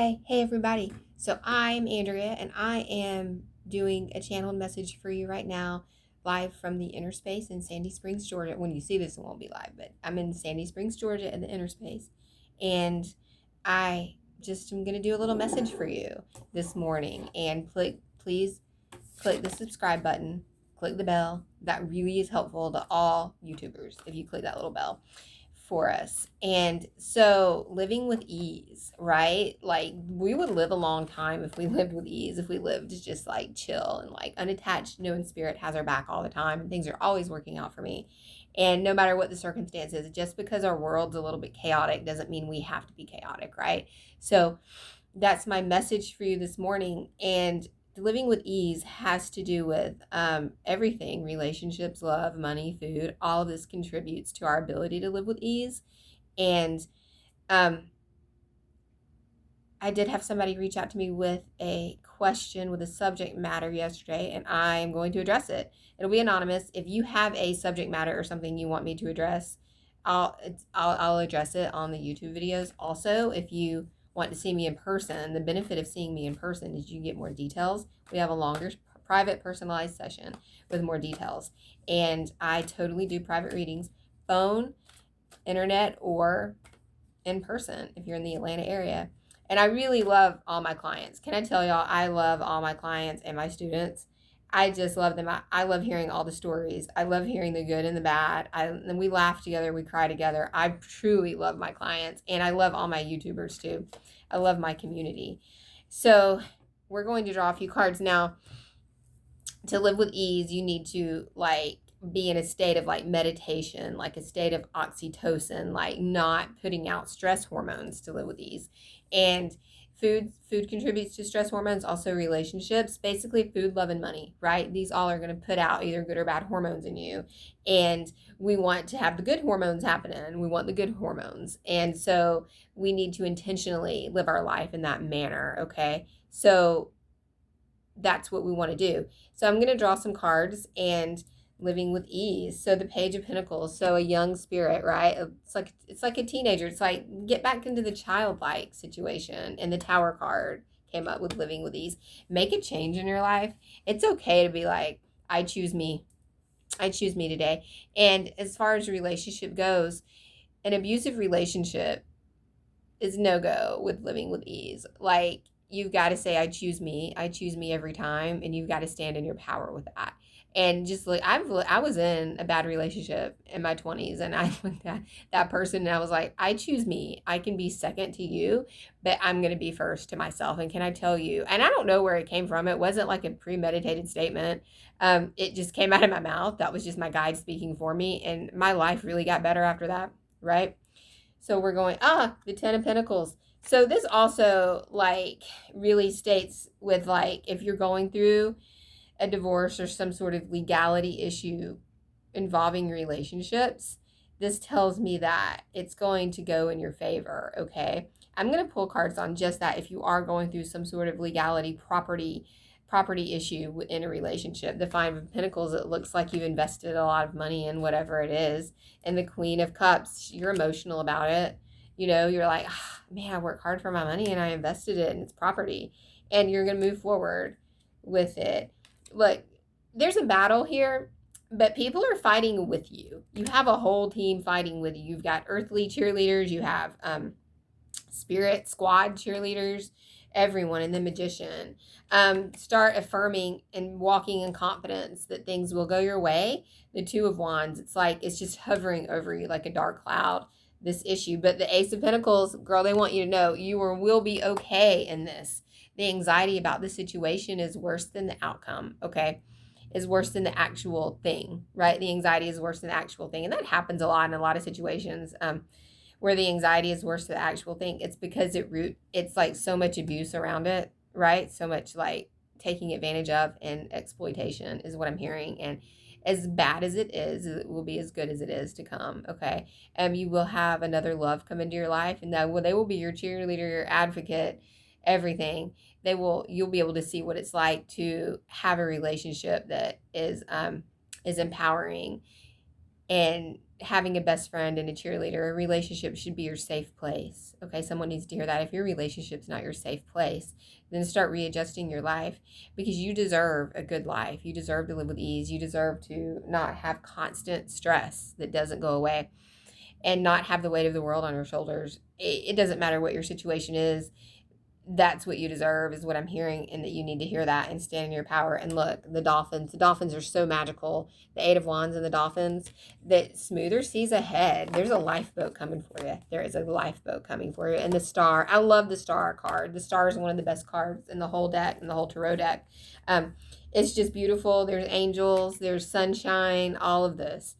Hey everybody. So I'm Andrea and I am doing a channeled message for you right now, live from the Inner Space in Sandy Springs, Georgia. When you see this, it won't be live, but I'm in Sandy Springs, Georgia in the Inner Space. And I just am going to do a little message for you this morning. And please click the subscribe button, click the bell. That really is helpful to all YouTubers if you click that little bell for us. And so living with ease, right? Like we would live a long time if we lived with ease, if we lived just like chill and like unattached, knowing spirit has our back all the time and things are always working out for me. And no matter what the circumstances, just because our world's a little bit chaotic doesn't mean we have to be chaotic, right? So that's my message for you this morning. And living with ease has to do with everything: relationships, love, money, food. All of this contributes to our ability to live with ease. And um, I did have somebody reach out to me with a question with a subject matter yesterday, and I'm going to address it. It'll be anonymous. If you have a subject matter or something you want me to address, I'll address it on the YouTube videos. Also, if you want to see me in person, the benefit of seeing me in person is you get more details. We have a longer private personalized session with more details. And I totally do private readings, phone, internet, or in person if you're in the Atlanta area. And I really love all my clients. Can I tell y'all, I love all my clients and my students. I just love them. I love hearing all the stories. I love hearing the good and the bad. And we laugh together. We cry together. I truly love my clients. And I love all my YouTubers too. I love my community. So we're going to draw a few cards now. To live with ease, you need to be in a state of like meditation, like a state of oxytocin, like not putting out stress hormones to live with ease. And food contributes to stress hormones, also relationships, basically food, love, and money, right? These all are going to put out either good or bad hormones in you. And we want to have the good hormones happening. We want the good hormones. And so we need to intentionally live our life in that manner, okay? So that's what we want to do. So I'm going to draw some cards and living with ease. So the Page of Pentacles, so a young spirit, right? It's like a teenager. It's like get back into the childlike situation. And the Tower card came up with living with ease. Make a change in your life. It's okay to be like, I choose me. I choose me today. And as far as relationship goes, an abusive relationship is no go with living with ease. Like you've got to say, I choose me every time. And you've got to stand in your power with that. And just like I was in a bad relationship in my 20s, and I looked at that person and I was like, I choose me. I can be second to you, but I'm going to be first to myself. And can I tell you, and I don't know where it came from. It wasn't like a premeditated statement. It just came out of my mouth. That was just my guide speaking for me. And my life really got better after that. Right. So we're going, the Ten of Pentacles. So this also like really states with like if you're going through a divorce or some sort of legality issue involving relationships, this tells me that it's going to go in your favor, okay? I'm going to pull cards on just that if you are going through some sort of legality property issue in a relationship. The Five of Pentacles, it looks like you've invested a lot of money in whatever it is. And the Queen of Cups, you're emotional about it. You know, you're like, man, I worked hard for my money and I invested it in its property. And you're going to move forward with it. Look, there's a battle here, but people are fighting with you. You have a whole team fighting with you. You've got earthly cheerleaders. You have spirit squad cheerleaders, everyone, and the Magician. Start affirming and walking in confidence that things will go your way. The Two of Wands, it's like it's just hovering over you like a dark cloud, this issue. But the Ace of Pentacles, girl, they want you to know you will be okay in this. The anxiety about the situation is worse than the outcome, okay? Is worse than the actual thing, right? The anxiety is worse than the actual thing. And that happens a lot in a lot of situations. Where the anxiety is worse than the actual thing, it's because it's like so much abuse around it, right? So much like taking advantage of and exploitation is what I'm hearing. And as bad as it is, it will be as good as it is to come, okay? You will have another love come into your life, and they will be your cheerleader, your advocate, everything. You'll be able to see what it's like to have a relationship that is empowering And having a best friend and a cheerleader, a relationship should be your safe place. Okay, someone needs to hear that. If your relationship's not your safe place, then start readjusting your life, because you deserve a good life. You deserve to live with ease. You deserve to not have constant stress that doesn't go away, and not have the weight of the world on your shoulders. It doesn't matter what your situation is. That's what you deserve, is what I'm hearing, and that you need to hear that and stand in your power. And look, the dolphins are so magical. The Eight of Wands and the dolphins, that smoother seas ahead. There's a lifeboat coming for you. There is a lifeboat coming for you. And the star, I love the star card. The star is one of the best cards in the whole deck, in the whole tarot deck. It's just beautiful. There's angels, there's sunshine, all of this.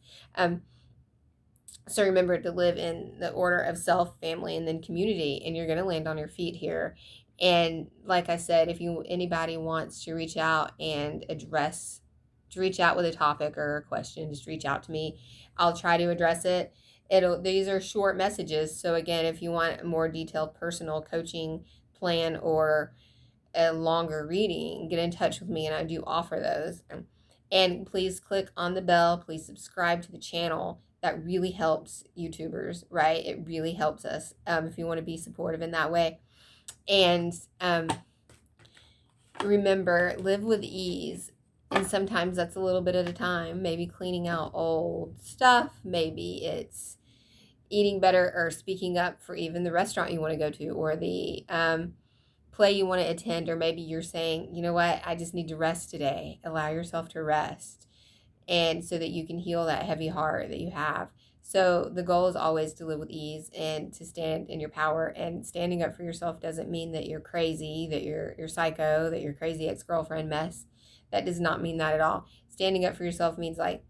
So remember to live in the order of self, family, and then community, and you're going to land on your feet here. And like I said, if anybody wants to reach out and reach out with a topic or a question, just reach out to me. I'll try to address it. These are short messages. So again, if you want a more detailed personal coaching plan or a longer reading, get in touch with me, and I do offer those. And please click on the bell. Please subscribe to the channel. That really helps YouTubers, right? It really helps us if you want to be supportive in that way. And remember, live with ease. And sometimes that's a little bit at a time. Maybe cleaning out old stuff. Maybe it's eating better, or speaking up for even the restaurant you want to go to, or the play you want to attend. Or maybe you're saying, you know what, I just need to rest today. Allow yourself to rest, and so that you can heal that heavy heart that you have. So the goal is always to live with ease and to stand in your power. And standing up for yourself doesn't mean that you're crazy, that you're psycho, that you're crazy ex-girlfriend mess. That does not mean that at all. Standing up for yourself means like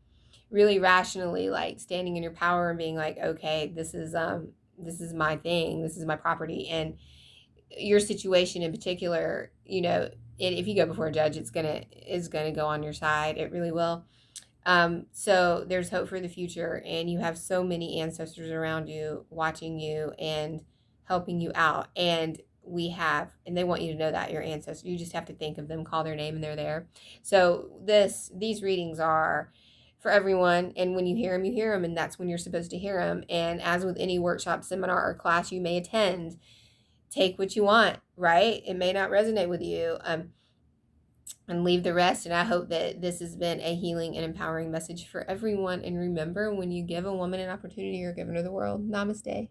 really rationally, like standing in your power and being like, okay, this is my thing, this is my property. And your situation in particular, if you go before a judge, it's gonna go on your side. It really will. So there's hope for the future, and you have so many ancestors around you watching you and helping you out. And they want you to know that your ancestors, you just have to think of them, call their name, and they're there. So these readings are for everyone. And when you hear them, and that's when you're supposed to hear them. And as with any workshop, seminar, or class you may attend, take what you want, right? It may not resonate with you. And leave the rest. And I hope that this has been a healing and empowering message for everyone. And remember, when you give a woman an opportunity, you're giving her the world. Namaste.